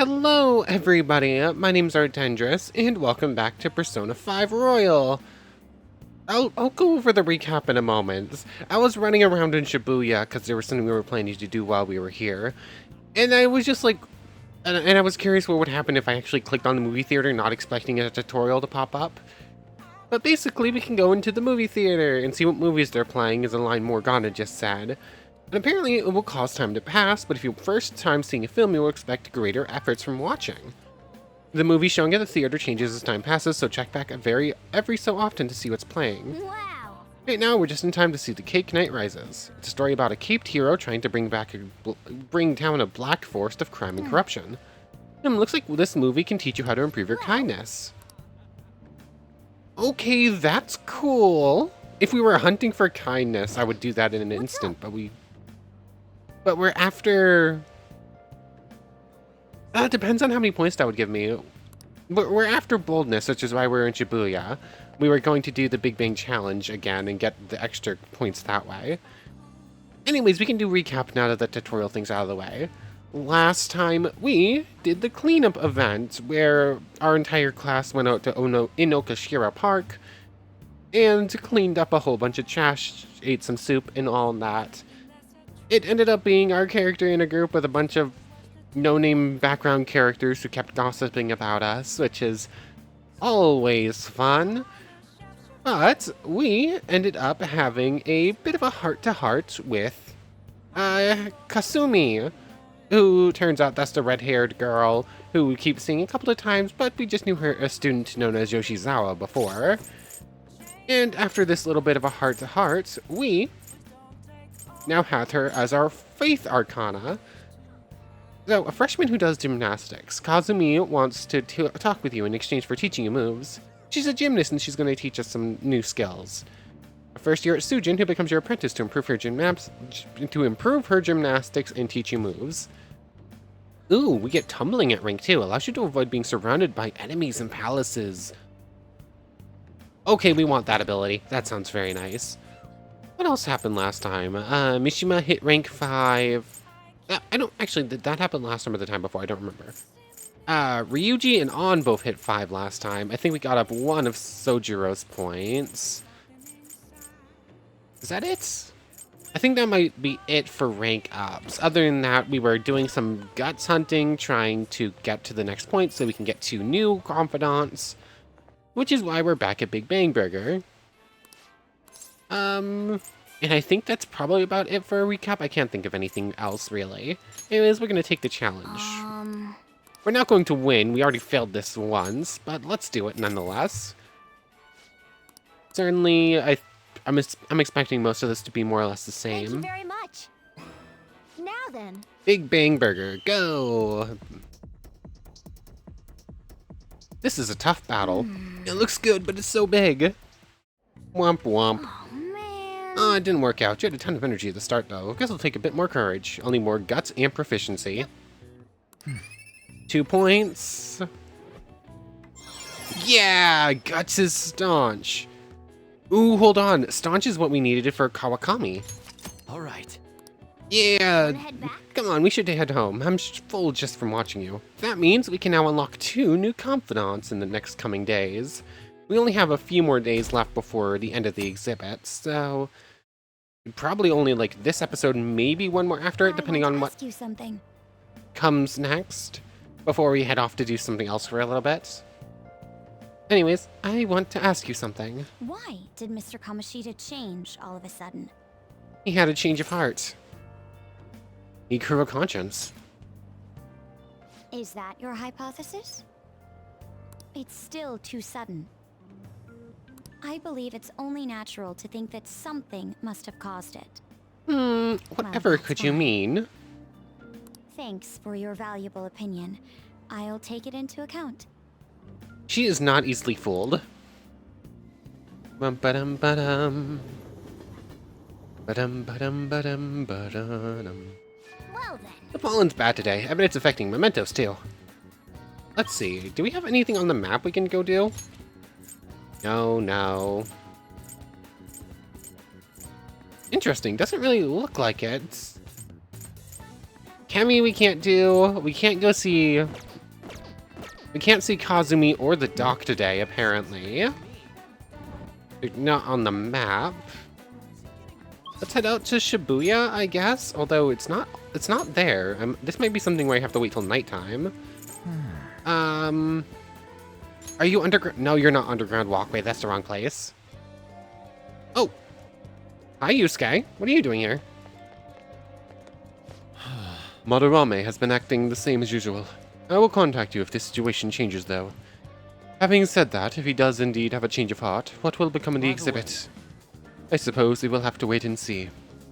Hello, everybody. My name's Artendris, and welcome back to Persona 5 Royal. I'll go over the recap in a moment. I was running around in Shibuya because there was something we were planning to do while we were here, and I was just like, and I was curious what would happen if I actually clicked on the movie theater, not expecting a tutorial to pop up. But basically, we can go into the movie theater and see what movies they're playing, is a line Morgana just said. And apparently it will cause time to pass, but if you're first time seeing a film, you will expect greater efforts from watching. The movie showing at the theater changes as time passes, so check back every so often to see what's playing. Wow! Right now, we're just in time to see The Cake Knight Rises. It's a story about a caped hero trying to bring down a black forest of crime and corruption. Looks like this movie can teach you how to improve your kindness. Okay, that's cool. If we were hunting for kindness, I would do that in an instant, but we're after... it depends on how many points that would give me. We're after boldness, which is why we're in Shibuya. We were going to do the Big Bang Challenge again and get the extra points that way. Anyways, we can do recap now that the tutorial thing's out of the way. Last time, we did the cleanup event, where our entire class went out to Inokashira Park and cleaned up a whole bunch of trash, ate some soup, and all that. It ended up being our character in a group with a bunch of no-name background characters who kept gossiping about us, which is always fun. But we ended up having a bit of a heart-to-heart with Kasumi, who turns out that's the red-haired girl who we keep seeing a couple of times, but we just knew her a student known as Yoshizawa before. And after this little bit of a heart-to-heart, we now have her as our Faith Arcana. So, a freshman who does gymnastics. Kazumi wants to talk with you in exchange for teaching you moves. She's a gymnast and she's going to teach us some new skills. A first year at Sujin who becomes your apprentice to improve her gymnastics and teach you moves. Ooh, we get tumbling at rank 2. Allows you to avoid being surrounded by enemies and palaces. Okay, we want that ability. That sounds very nice. What else happened last time? Mishima hit rank 5. Did that happen last time or the time before? I don't remember. Ryuji and An both hit 5 last time. I think we got up one of Sojiro's points. Is that it? I think that might be it for rank ups. Other than that, we were doing some guts hunting, trying to get to the next point so we can get 2 new confidants, which is why we're back at Big Bang Burger. And I think that's probably about it for a recap. I can't think of anything else, really. Anyways, we're gonna take the challenge. We're not going to win. We already failed this once, but let's do it nonetheless. Certainly, I'm expecting most of this to be more or less the same. Thank you very much. Now then. Big Bang Burger, go! This is a tough battle. It looks good, but it's so big. Womp womp. Oh, man. Oh, it didn't work out. You had a ton of energy at the start, though. Guess it'll take a bit more courage. I'll need more guts and proficiency. 2 points. Yeah! Guts is staunch. Ooh, hold on. Staunch is what we needed for Kawakami. Alright. Yeah! Wanna head back? Come on, we should head home. I'm full just from watching you. That means we can now unlock 2 new confidants in the next coming days. We only have a few more days left before the end of the exhibit, so probably only like this episode, maybe one more after it, depending on what comes next, before we head off to do something else for a little bit. Anyways, I want to ask you something. Why did Mr. Kamoshida change all of a sudden? He had a change of heart. He grew a conscience. Is that your hypothesis? It's still too sudden. I believe it's only natural to think that something must have caused it. Whatever Well, could that's you fine. mean? Thanks for your valuable opinion. I'll take it into account. She is not easily fooled. Bum-ba-dum-ba-dum. Ba-dum-ba-dum-ba-dum-ba-dum. Well then. The pollen's bad today. I bet it's affecting mementos too. Let's see. Do we have anything on the map we can go do? No. Interesting. Doesn't really look like it. Kemi we can't do. We can't go see... We can't see Kazumi or the dock today, apparently. They're not on the map. Let's head out to Shibuya, I guess. Although it's not there. This might be something where I have to wait till nighttime. Are you underground? No, you're not underground walkway. That's the wrong place. Oh. Hi, Yusuke. What are you doing here? Madarame has been acting the same as usual. I will contact you if this situation changes, though. Having said that, if he does indeed have a change of heart, what will become of the exhibit? I suppose we will have to wait and see.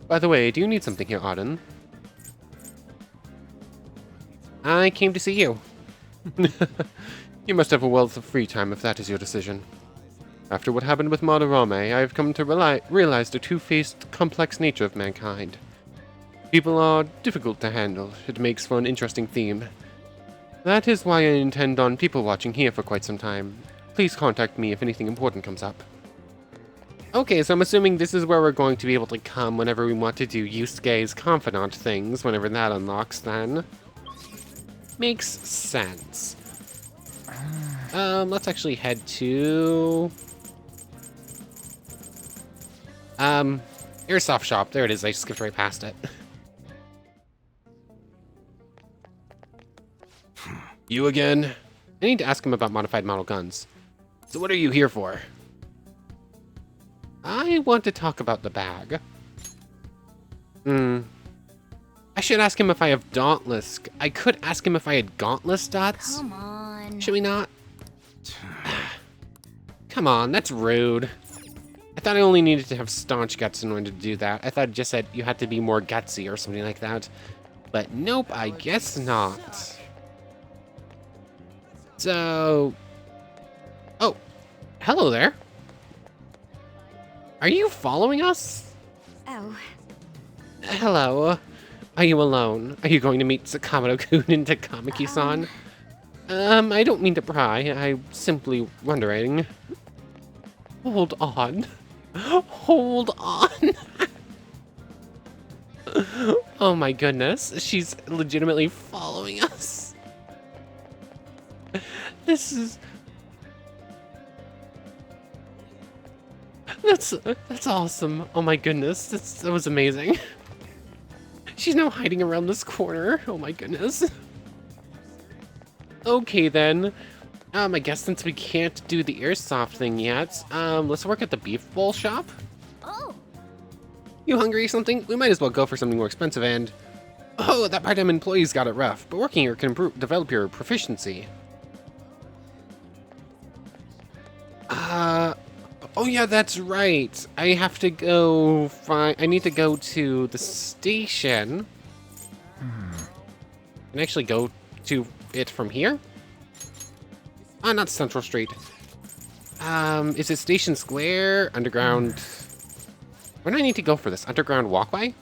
By the way, do you need something here, Auden? I came to see you. You must have a wealth of free time if that is your decision. After what happened with Madarame, I have come to realize the two-faced, complex nature of mankind. People are difficult to handle. It makes for an interesting theme. That is why I intend on people watching here for quite some time. Please contact me if anything important comes up. Okay, so I'm assuming this is where we're going to be able to come whenever we want to do Yusuke's confidant things, whenever that unlocks then. Makes sense. Let's actually head to... Airsoft shop. There it is, I skipped right past it. You again? I need to ask him about modified model guns. So what are you here for? I want to talk about the bag. I should ask him if I have Dauntless. I could ask him if I had Gauntless dots. Come on. Should we not? Come on, that's rude. I thought I only needed to have staunch guts in order to do that. I thought it just said you had to be more gutsy or something like that. But nope, I guess not. So... Oh, hello there. Are you following us? Oh. Hello. Are you alone? Are you going to meet Sakamoto-kun and Takamaki-san? I don't mean to pry. I'm simply wondering. Hold on. Hold on. Oh my goodness. She's legitimately following us. This is... That's awesome. Oh my goodness. That was amazing. She's now hiding around this corner. Oh my goodness. Okay then. I guess since we can't do the airsoft thing yet, let's work at the beef bowl shop. Oh. You hungry or something? We might as well go for something more expensive and... Oh, that part-time employee's got it rough, but working here can develop your proficiency. Oh yeah, that's right. I have to go find... I need to go to the station. Can I actually go to it from here? Ah, not Central Street. Is it Station Square? Underground... Where do I need to go for this? Underground walkway?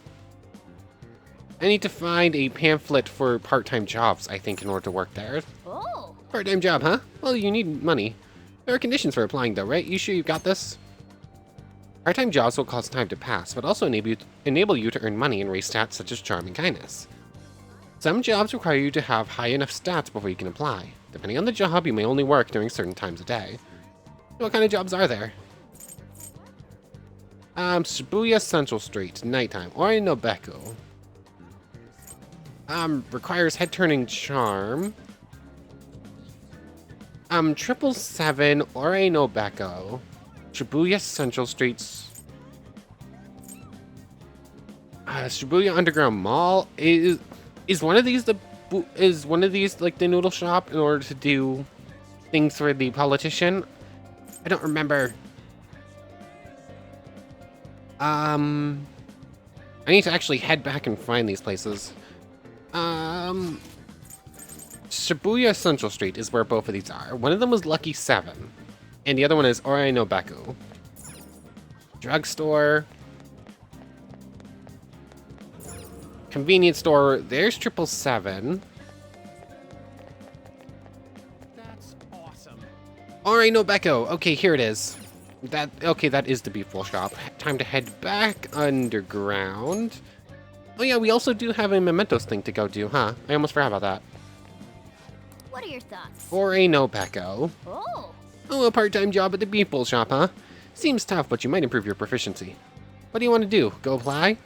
I need to find a pamphlet for part-time jobs, I think, in order to work there. Oh. Part-time job, huh? Well, you need money. There are conditions for applying, though, right? You sure you've got this? Part-time jobs will cause time to pass, but also enable you to earn money and raise stats such as charm and kindness. Some jobs require you to have high enough stats before you can apply. Depending on the job, you may only work during certain times a day. What kind of jobs are there? Shibuya Central Street, nighttime. Ori no Beku. Requires head-turning charm. 777 Ore no Beko. Shibuya Central Streets. Shibuya Underground Mall. Is one of these like the noodle shop in order to do things for the politician? I don't remember. I need to actually head back and find these places. Shibuya Central Street is where both of these are. One of them was Lucky 7, and the other one is Ore no Beku. Drugstore. Convenience store. There's 777. That's awesome. Ore no Beku. Okay, here it is. That is the beef bowl shop. Time to head back underground. Oh yeah, we also do have a mementos thing to go do, huh? I almost forgot about that. What are your thoughts? For a no Becco. Oh, Oh, a part-time job at the Beeple shop, huh? Seems tough, but you might improve your proficiency. What do you want to do? Go apply?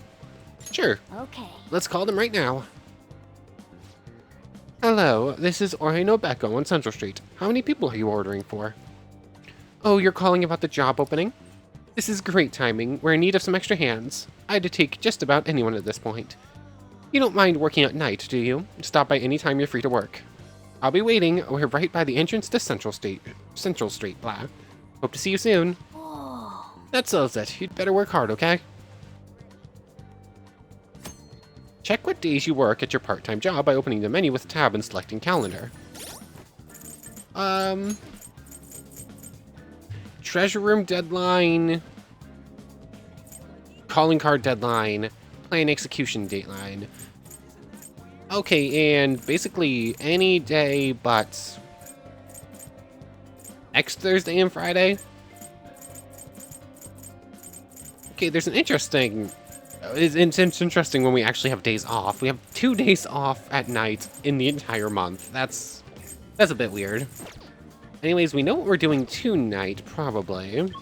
Sure. okay. Let's call them right now. Hello, this is Ore no Becco on Central Street. How many people are you ordering for? Oh, you're calling about the job opening? This is great timing. We're in need of some extra hands. I'd take just about anyone at this point. You don't mind working at night, do you? Stop by any time you're free to work. I'll be waiting. We're right by the entrance to Central Street, blah. Hope to see you soon. Oh, That settles it. You'd better work hard, okay? Check what days you work at your part-time job by opening the menu with a tab and selecting calendar. Treasure room deadline. Calling card deadline. Plan execution deadline. Okay, and basically any day but next Thursday and Friday. Okay, there's an interesting... It's interesting when we actually have days off. We have 2 days off at night in the entire month. That's a bit weird. Anyways, we know what we're doing tonight, probably.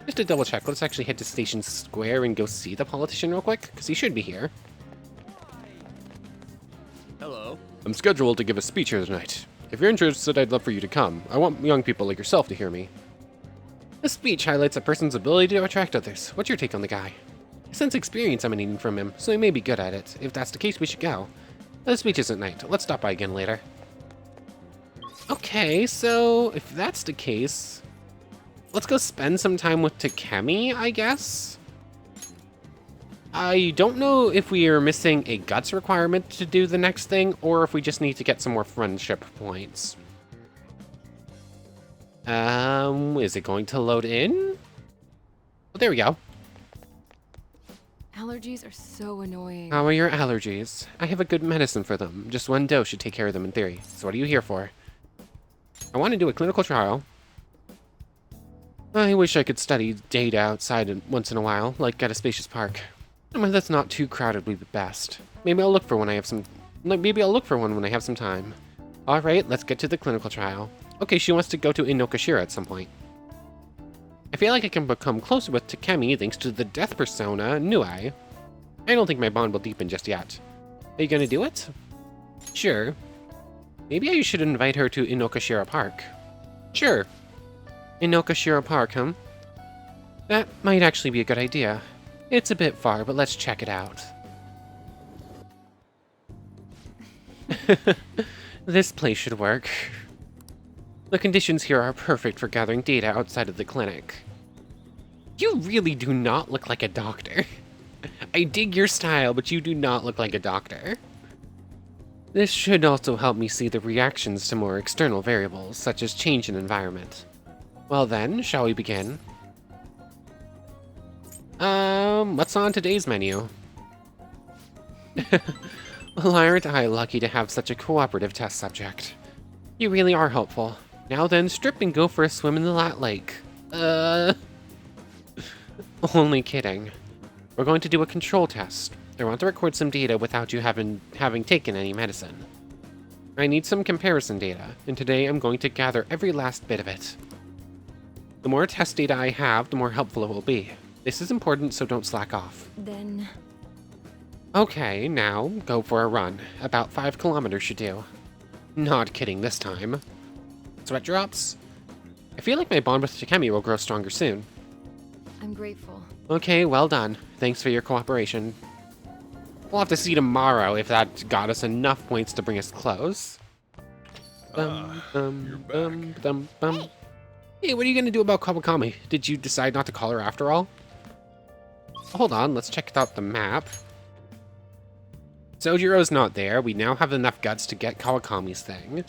Just to double check, let's actually head to Station Square and go see the politician real quick, because he should be here. Hello. I'm scheduled to give a speech here tonight. If you're interested, I'd love for you to come. I want young people like yourself to hear me. This speech highlights a person's ability to attract others. What's your take on the guy? I sense experience emanating from him, so he may be good at it. If that's the case, we should go. The speech is at night. Let's stop by again later. Okay, so if that's the case, let's go spend some time with Takemi, I guess? I don't know if we are missing a guts requirement to do the next thing, or if we just need to get some more friendship points. Is it going to load in? Oh, there we go. Allergies are so annoying. How are your allergies? I have a good medicine for them. Just one dose should take care of them in theory. So what are you here for? I want to do a clinical trial. I wish I could study data outside once in a while, like at a spacious park. But that's not too crowded would be best. Maybe I'll look for one when I have some time. Alright, let's get to the clinical trial. Okay, she wants to go to Inokashira at some point. I feel like I can become closer with Takemi thanks to the death persona, Nui. I don't think my bond will deepen just yet. Are you gonna do it? Sure. Maybe I should invite her to Inokashira Park. Sure. Inokashira Park, huh? That might actually be a good idea. It's a bit far, but let's check it out. This place should work. The conditions here are perfect for gathering data outside of the clinic. You really do not look like a doctor. I dig your style, but you do not look like a doctor. This should also help me see the reactions to more external variables, such as change in environment. Well then, shall we begin? What's on today's menu? Well, aren't I lucky to have such a cooperative test subject? You really are helpful. Now then, strip and go for a swim in the Lat Lake. Only kidding. We're going to do a control test. I want to record some data without you having taken any medicine. I need some comparison data, and today I'm going to gather every last bit of it. The more test data I have, the more helpful it will be. This is important, so don't slack off. Then... Okay, now, go for a run. About 5 kilometers should do. Not kidding this time. Sweat drops? I feel like my bond with Takemi will grow stronger soon. I'm grateful. Okay, well done. Thanks for your cooperation. We'll have to see tomorrow if that got us enough points to bring us close. You're back. Hey, what are you gonna do about Kawakami? Did you decide not to call her after all? Hold on, let's check out the map. Sojiro's not there. We now have enough guts to get Kawakami's thing.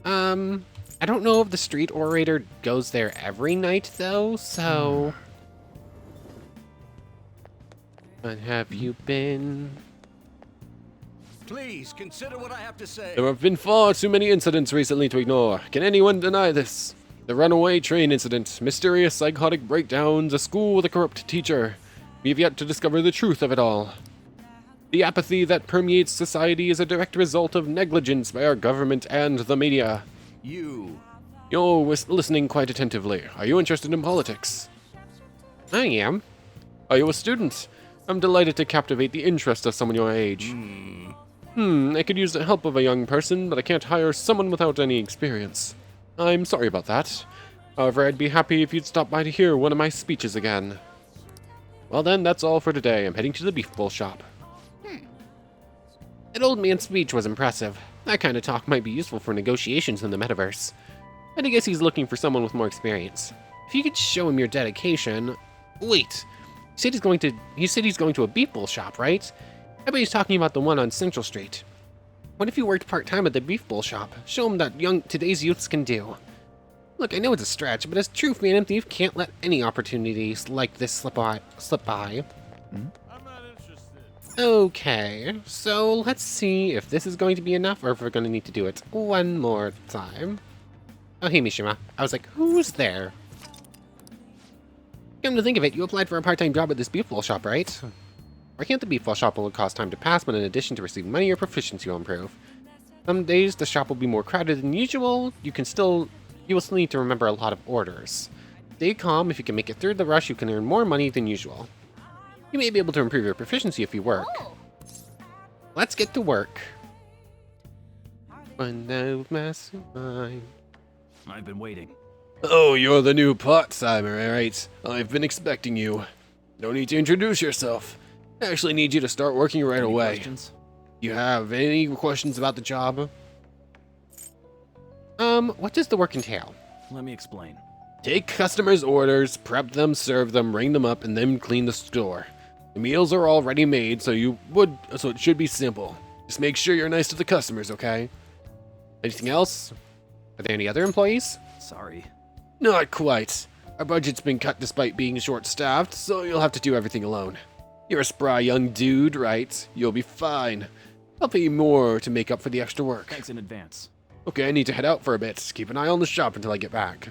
I don't know if the street orator goes there every night, though, so... But have you been... Please consider what I have to say. There have been far too many incidents recently to ignore. Can anyone deny this? The runaway train incident, mysterious psychotic breakdowns, a school with a corrupt teacher. We have yet to discover the truth of it all. The apathy that permeates society is a direct result of negligence by our government and the media. You're listening quite attentively. Are you interested in politics? I am. Are you a student? I'm delighted to captivate the interest of someone your age. I could use the help of a young person, but I can't hire someone without any experience. I'm sorry about that. However, I'd be happy if you'd stop by to hear one of my speeches again. Well then, that's all for today. I'm heading to the beef bowl shop. That old man's speech was impressive. That kind of talk might be useful for negotiations in the metaverse. But I guess he's looking for someone with more experience. If you could show him your dedication... Wait. He said he's going to a beef bowl shop, right? I bet he's talking about the one on Central Street. What if you worked part-time at the beef bowl shop? Show him that today's youths can do. Look, I know it's a stretch, but as true Phantom Thief can't let any opportunities like this slip by. I'm not interested. Okay, so let's see if this is going to be enough or if we're going to need to do it one more time. Oh, hey, Mishima. I was like, who's there? Come to think of it, you applied for a part-time job at this beef bowl shop, right? Working at the beef bowl shop will cost time to pass, but in addition to receiving money, your proficiency will improve. Some days the shop will be more crowded than usual. You will still need to remember a lot of orders. Stay calm. If you can make it through the rush, you can earn more money than usual. You may be able to improve your proficiency if you work. Let's get to work. I've been waiting. Oh, you're the new part-timer, right? I've been expecting you. No need to introduce yourself. I actually need you to start working right Any away. questions? You have any questions about the job? What does the work entail? Let me explain. Take customers' orders, prep them, serve them, ring them up, and then clean the store. The meals are already made, so it should be simple. Just make sure you're nice to the customers, okay? Anything else? Are there any other employees? Sorry. Not quite. Our budget's been cut despite being short-staffed, so you'll have to do everything alone. You're a spry young dude, right? You'll be fine. I'll pay you more to make up for the extra work. Thanks in advance. Okay, I need to head out for a bit. Keep an eye on the shop until I get back.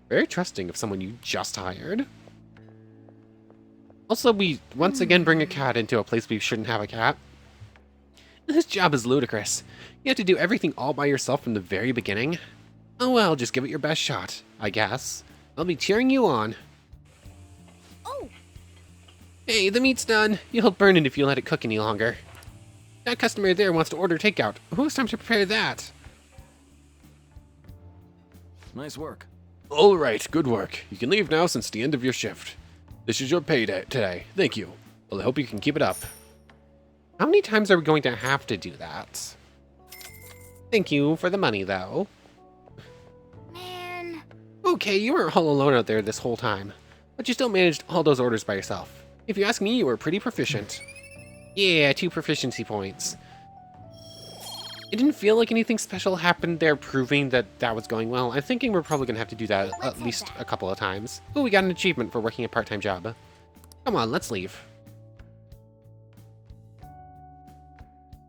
Very trusting of someone you just hired. Also, we once again bring a cat into a place we shouldn't have a cat. This job is ludicrous. You have to do everything all by yourself from the very beginning. Oh well, just give it your best shot, I guess. I'll be cheering you on. Oh, Hey, the meat's done. You'll burn it if you let it cook any longer. That customer there wants to order takeout. Who has time to prepare that? Nice work. All right, good work. You can leave now since the end of your shift. This is your payday today. Thank you. Well, I hope you can keep it up. How many times are we going to have to do that? Thank you for the money, though. man. Okay, you weren't all alone out there this whole time, but you still managed all those orders by yourself. If you ask me, you were pretty proficient. Yeah, 2 proficiency points. It didn't feel like anything special happened there, proving that that was going well. I'm thinking we're probably going to have to do that at least a couple of times. Oh, we got an achievement for working a part-time job. Come on, let's leave.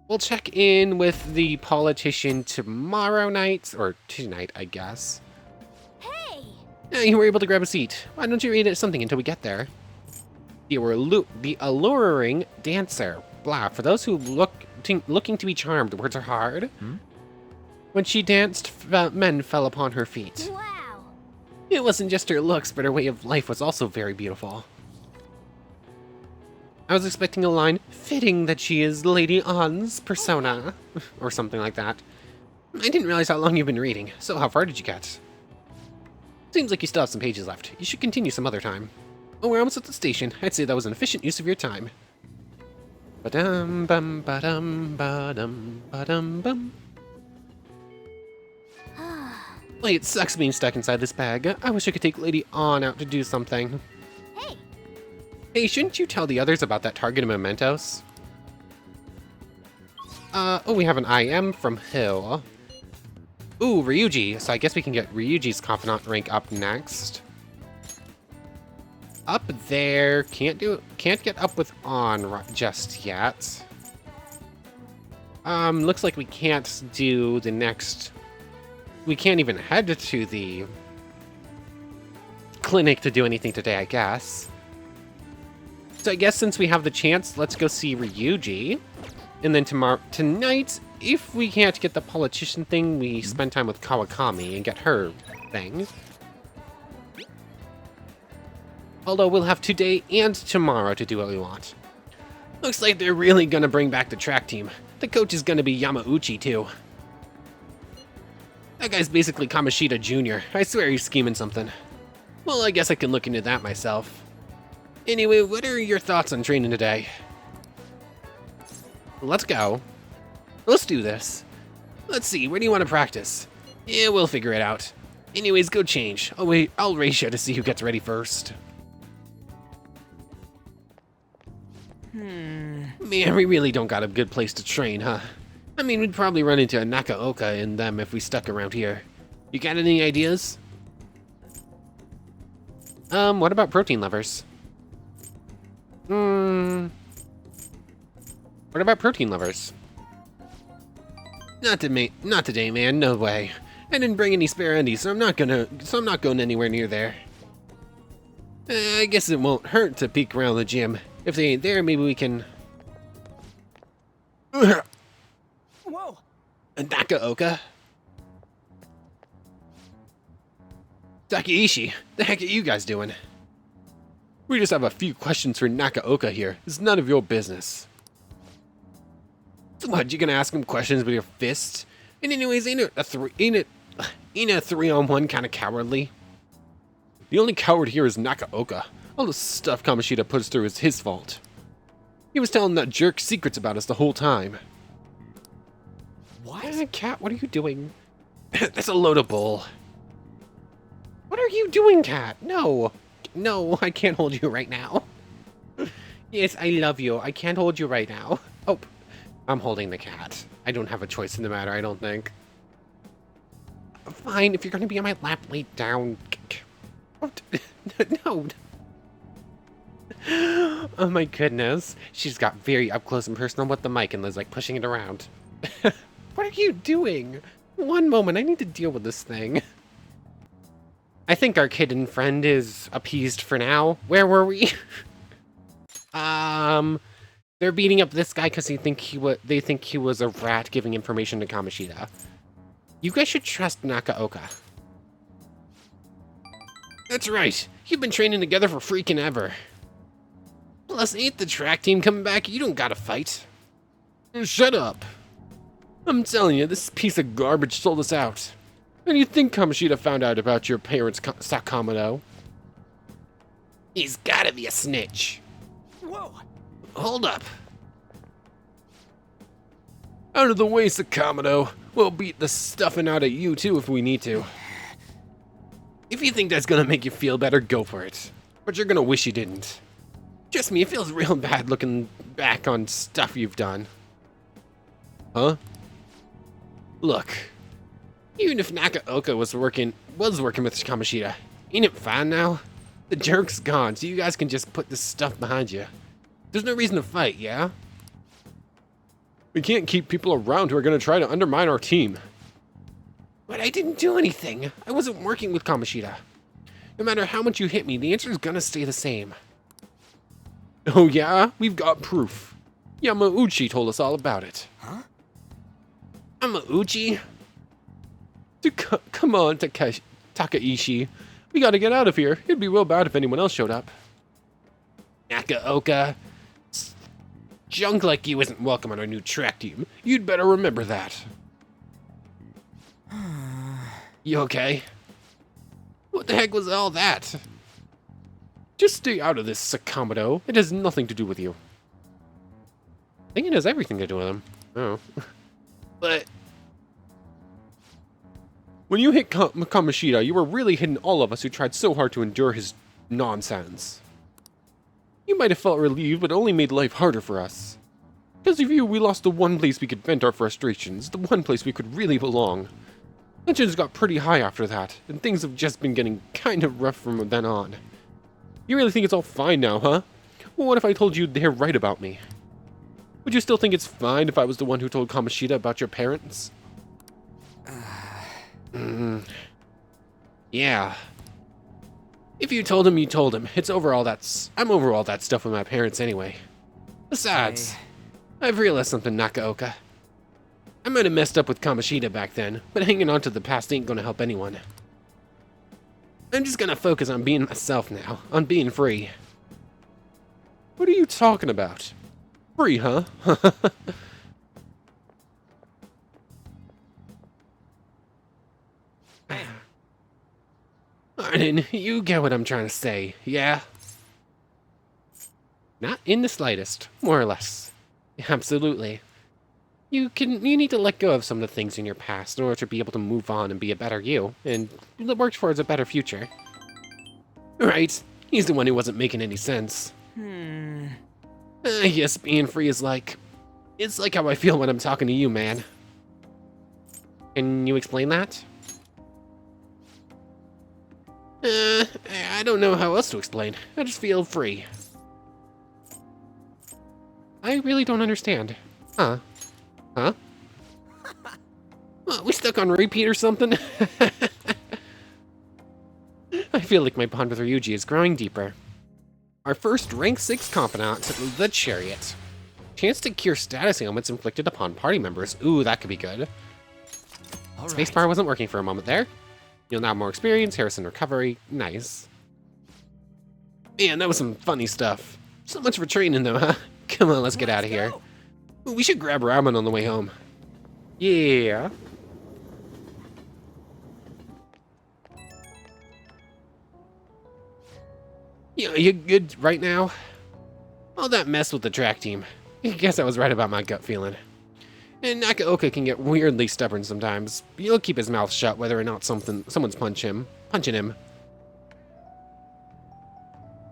We'll check in with the politician tomorrow night, or tonight, I guess. Hey! Yeah, you were able to grab a seat. Why don't you read it something until we get there? You were the alluring dancer. Blah. For those who looking to be charmed, words are hard. When she danced, men fell upon her feet. Wow! It wasn't just her looks, but her way of life was also very beautiful. I was expecting a line, fitting that she is Lady An's persona, or something like that. I didn't realize how long you've been reading, so how far did you get? Seems like you still have some pages left. You should continue some other time. Oh, we're almost at the station. I'd say that was an efficient use of your time. Ba-dum bum ba-dum ba-dum ba-dum bum. Wait, it sucks being stuck inside this bag. I wish I could take Lady An out to do something. Hey! Hey, shouldn't you tell the others about that target of mementos? Oh, we have an IM from who? Ooh, Ryuji. So I guess we can get Ryuji's confidant rank up next. Up there. Can't get up with An just yet. Looks like we can't do the next... We can't even head to the clinic to do anything today, I guess. So I guess since we have the chance, let's go see Ryuji. And then tonight, if we can't get the politician thing, we spend time with Kawakami and get her thing. Although we'll have today and tomorrow to do what we want. Looks like they're really gonna bring back the track team. The coach is gonna be Yamauchi too. That guy's basically Kamoshida Jr. I swear he's scheming something. Well, I guess I can look into that myself. Anyway, what are your thoughts on training today? Let's go. Let's do this. Let's see, where do you want to practice? Yeah, we'll figure it out. Anyways, go change. Oh wait, I'll race you to see who gets ready first. Man, we really don't got a good place to train, huh? I mean, we'd probably run into a Nakaoka and them if we stuck around here. You got any ideas? What about protein lovers? What about protein lovers? Not today, man. No way. I didn't bring any spare undies, so I'm not going anywhere near there. I guess it won't hurt to peek around the gym. If they ain't there, maybe we can. Whoa! Nakaoka? Takeishi, the heck are you guys doing? We just have a few questions for Nakaoka here. It's none of your business. So what, you gonna ask him questions with your fist? And anyways, ain't a 3-on-1 kind of cowardly? The only coward here is Nakaoka. All the stuff Kamoshida puts through is his fault. He was telling that jerk secrets about us the whole time. What? Cat, what are you doing? That's a load of bull. What are you doing, Cat? No. No, I can't hold you right now. Yes, I love you. I can't hold you right now. Oh, I'm holding the cat. I don't have a choice in the matter, I don't think. Fine, if you're gonna be on my lap, lay down. Oh, no. Oh my goodness. She's got very up close and personal with the mic and is like pushing it around. What are you doing? One moment, I need to deal with this thing. I think our kid and friend is appeased for now. Where were we? They're beating up this guy because they think he was a rat giving information to Kamoshida. You guys should trust Nakaoka. That's right. You've been training together for freaking ever. Plus, ain't the track team coming back? You don't gotta fight. Shut up. I'm telling you, this piece of garbage sold us out. And you think Kamoshida found out about your parents' Sakamoto? He's gotta be a snitch. Whoa! Hold up. Out of the way, Sakamoto. We'll beat the stuffing out of you too if we need to. If you think that's gonna make you feel better, go for it. But you're gonna wish you didn't. Trust me, it feels real bad looking back on stuff you've done. Huh? Look. Even if Nakaoka was working with Kamoshida, ain't it fine now? The jerk's gone, so you guys can just put this stuff behind you. There's no reason to fight, yeah? We can't keep people around who are going to try to undermine our team. But I didn't do anything. I wasn't working with Kamoshida. No matter how much you hit me, the answer is gonna stay the same. Oh yeah? We've got proof. Yamauchi told us all about it. Huh? Yamauchi? Come on, Takaishi. We gotta get out of here. It'd be real bad if anyone else showed up. Nakaoka. Junk like you isn't welcome on our new track team. You'd better remember that. You okay? What the heck was all that? Just stay out of this, Sakamoto. It has nothing to do with you. I think it has everything to do with him. Oh. But when you hit Kamoshida, you were really hitting all of us who tried so hard to endure his nonsense. You might have felt relieved, but it only made life harder for us. Because of you, we lost the one place we could vent our frustrations, the one place we could really belong. Tensions got pretty high after that, and things have just been getting kind of rough from then on. You really think it's all fine now, huh? Well, what if I told you they're right about me? Would you still think it's fine if I was the one who told Kamoshida about your parents? Yeah. If you told him, you told him. I'm over all that stuff with my parents anyway. Besides, I've realized something, Nakaoka. I might have messed up with Kamoshida back then, but hanging on to the past ain't gonna help anyone. I'm just gonna focus on being myself now, on being free. What are you talking about? Free, huh? Arden, you get what I'm trying to say, yeah? Not in the slightest, more or less. Absolutely. You need to let go of some of the things in your past in order to be able to move on and be a better you, and work towards a better future. Right, he's the one who wasn't making any sense. Yes, being free is it's like how I feel when I'm talking to you, man. Can you explain that? I don't know how else to explain. I just feel free. I really don't understand. Huh? Huh? What, we stuck on repeat or something? I feel like my bond with Ryuji is growing deeper. Our first rank 6 confidant, the Chariot. Chance to cure status ailments inflicted upon party members. Ooh, that could be good. Spacebar wasn't working for a moment there. You'll now have more experience, Harrison recovery. Nice. Man, that was some funny stuff. So much for training though, huh? Come on, let's get out of here. Ooh, we should grab ramen on the way home. Yeah. Yeah, you good right now? All that mess with the track team. I guess I was right about my gut feeling. And Nakaoka can get weirdly stubborn sometimes. He'll keep his mouth shut whether or not someone's punching him.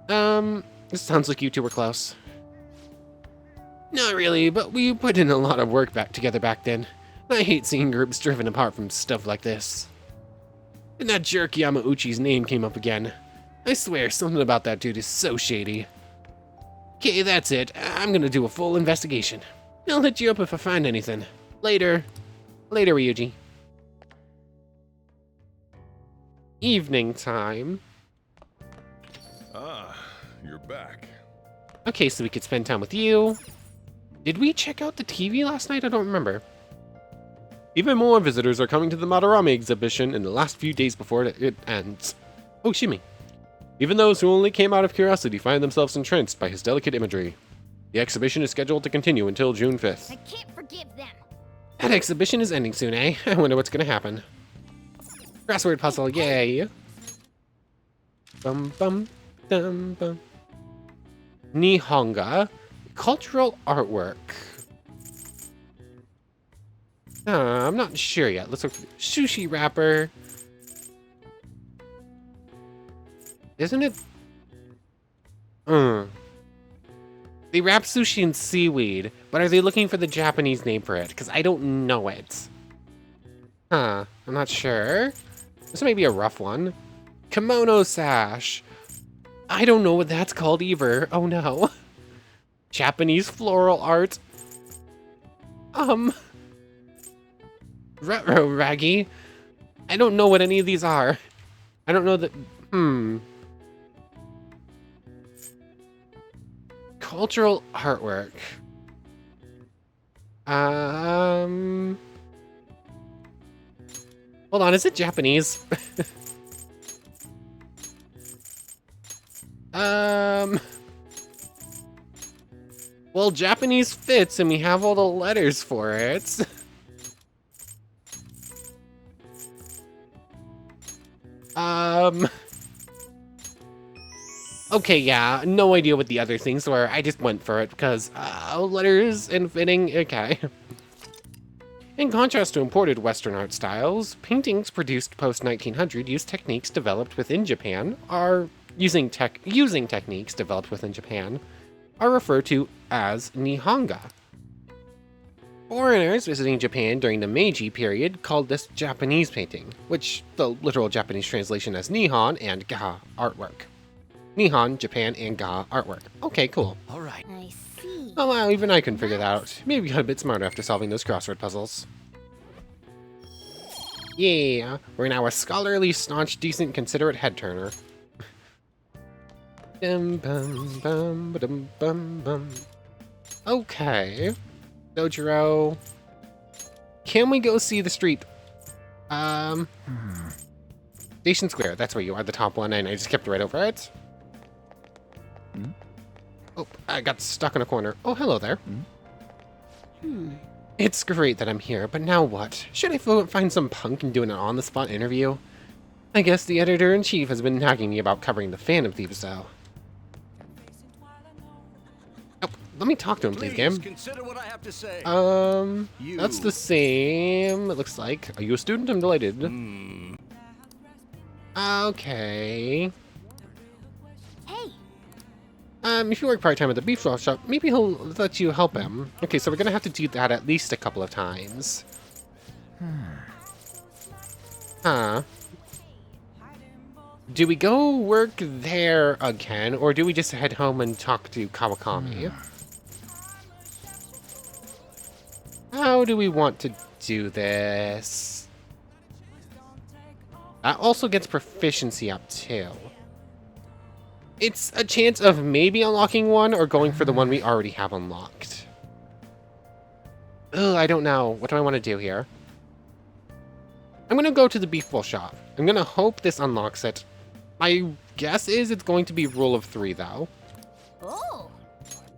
It sounds like you two were close. Not really, but we put in a lot of work together back then. I hate seeing groups driven apart from stuff like this. And that jerk Yamauchi's name came up again. I swear, something about that dude is so shady. Okay, that's it. I'm gonna do a full investigation. I'll hit you up if I find anything. Later. Later, Ryuji. Evening time. Ah, you're back. Okay, so we could spend time with you. Did we check out the TV last night? I don't remember. Even more visitors are coming to the Madarame exhibition in the last few days before it ends. Oh, excuse me. Even those who only came out of curiosity find themselves entranced by his delicate imagery. The exhibition is scheduled to continue until June 5th. I can't forgive them. That exhibition is ending soon, eh? I wonder what's gonna happen. Crossword puzzle, yay! Bum bum dum bum. Nihonga. Cultural artwork. I'm not sure yet. Let's look for the sushi wrapper. Isn't it? They wrap sushi in seaweed, but are they looking for the Japanese name for it? Because I don't know it. I'm not sure. This may be a rough one. Kimono sash. I don't know what that's called either. Oh no. Japanese floral art. Retro raggy. I don't know what any of these are. I don't know that. Cultural artwork. Hold on, is it Japanese? Well, Japanese fits, and we have all the letters for it. Okay, yeah, no idea what the other things were. I just went for it because, letters and fitting, okay. In contrast to imported Western art styles, paintings produced post-1900 use techniques developed within Japan are using techniques developed within Japan are referred to as Nihonga. Foreigners visiting Japan during the Meiji period called this Japanese painting, which the literal Japanese translation as Nihon and Gaha artwork. Nihon, Japan, and Gaha artwork. Okay, cool. All right. I see. Oh wow, even I couldn't figure that out. Maybe we got a bit smarter after solving those crossword puzzles. Yeah, we're now a scholarly, staunch, decent, considerate head-turner. Bum, bum, bum, ba-dum, bum, bum. Okay. Dojiro. Can we go see the street? Station Square. That's where you are, the top one, and I just skipped right over it. Oh, I got stuck in a corner. Oh, hello there. It's great that I'm here, but now what? Should I find some punk and do an on-the-spot interview? I guess the editor-in-chief has been nagging me about covering the Phantom Thieves, though. Oh, let me talk to him, please, game. Consider what I have to say. That's the same, it looks like. Are you a student? I'm delighted. Okay. Hey, If you work part-time at the beef shop, maybe he'll let you help him. Okay, so we're gonna have to do that at least a couple of times. Huh. Do we go work there again, or do we just head home and talk to Kawakami? How do we want to do this? That also gets proficiency up, too. It's a chance of maybe unlocking one or going for the one we already have unlocked. Ugh, I don't know. What do I want to do here? I'm going to go to the beef bowl shop. I'm going to hope this unlocks it. My guess is it's going to be rule of 3, though. oh,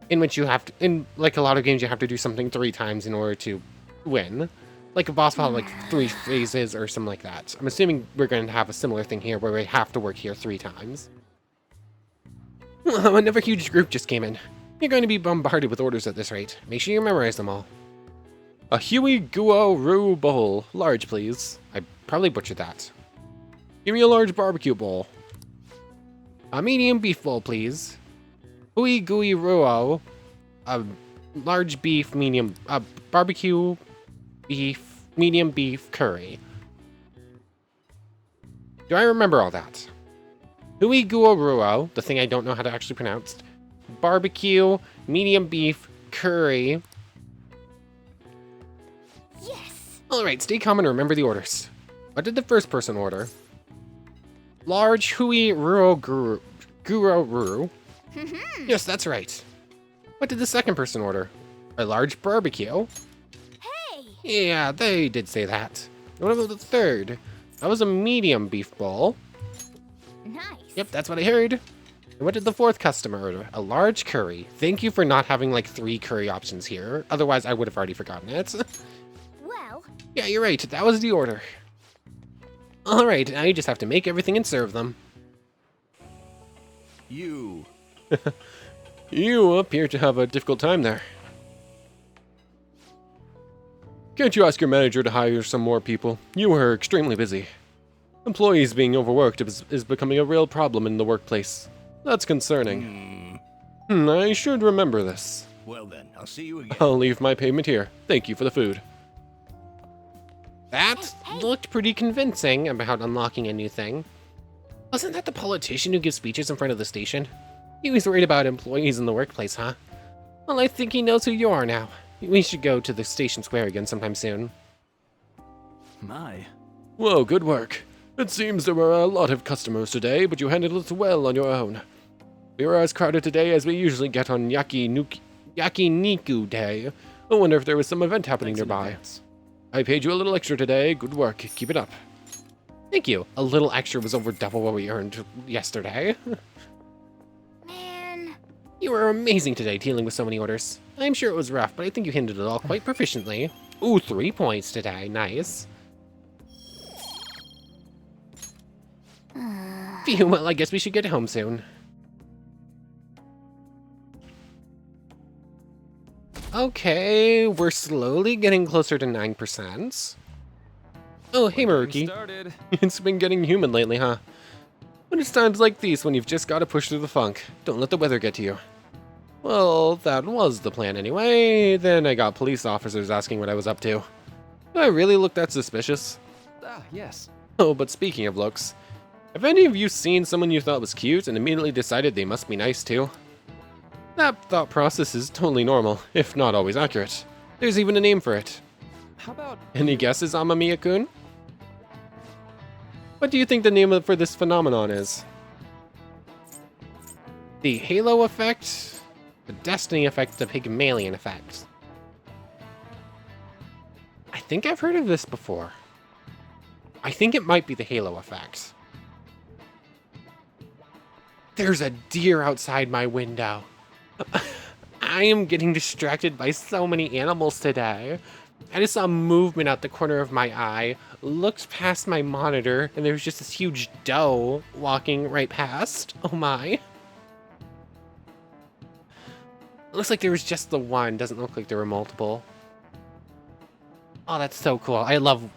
In which you have to, in like a lot of games, you have to do something 3 times in order to win. Like a boss battle, like 3 phases or something like that. I'm assuming we're going to have a similar thing here where we have to work here 3 times. Another huge group just came in. You're going to be bombarded with orders at this rate. Make sure you memorize them all. A Huey Guo Ru bowl. Large, please. I probably butchered that. Give me a large barbecue bowl. A medium beef bowl, please. Huey Gui Ruo. A large beef, medium... barbecue beef, medium beef curry. Do I remember all that? Hui Guo Ruo, the thing I don't know how to actually pronounce. Barbecue, medium beef, curry. yes. Alright, stay calm and remember the orders. What did the first person order? Large Hui Ruo Guru Ruru. Yes, that's right. What did the second person order? A large barbecue? Hey, Yeah, they did say that. What about the third? That was a medium beef bowl. nice. Yep, that's what I heard. And what did the fourth customer order? A large curry. Thank you for not having like 3 curry options here. Otherwise, I would have already forgotten it. Well, Yeah, you're right. That was the order. Alright, now you just have to make everything and serve them. You. You appear to have a difficult time there. Can't you ask your manager to hire some more people? You are extremely busy. Employees being overworked is becoming a real problem in the workplace. That's concerning. I should remember this. Well then, I'll see you again. I'll leave my payment here. Thank you for the food. That looked pretty convincing about unlocking a new thing. Wasn't that the politician who gives speeches in front of the station? He was worried about employees in the workplace, huh? Well, I think he knows who you are now. We should go to the station square again sometime soon. My. Whoa, good work. It seems there were a lot of customers today, but you handled it well on your own. We were as crowded today as we usually get on Yakiniku Day. I wonder if there was some event happening Thanks in nearby. advance. I paid you a little extra today. Good work. Keep it up. Thank you. A little extra was over double what we earned yesterday. man. You were amazing today dealing with so many orders. I'm sure it was rough, but I think you handled it all quite proficiently. Ooh, 3 points today. Nice. Phew, well, I guess we should get home soon. Okay, we're slowly getting closer to 9%. Oh, hey, Maruki. Started. It's been getting humid lately, huh? But it's times like these when you've just got to push through the funk. Don't let the weather get to you. Well, that was the plan anyway. Then I got police officers asking what I was up to. Do I really look that suspicious? Ah, yes. Oh, but speaking of looks, have any of you seen someone you thought was cute and immediately decided they must be nice too? That thought process is totally normal, if not always accurate. There's even a name for it. How about Any guesses, Amamiya-kun? What do you think the name for this phenomenon is? The Halo effect, the Destiny effect, the Pygmalion effect. I think I've heard of this before. I think it might be the Halo effect. There's a deer outside my window. I am getting distracted by so many animals today. I just saw movement out the corner of my eye, looked past my monitor, and there was just this huge doe walking right past. Oh my. Looks like there was just the one. Doesn't look like there were multiple. Oh, that's so cool. I love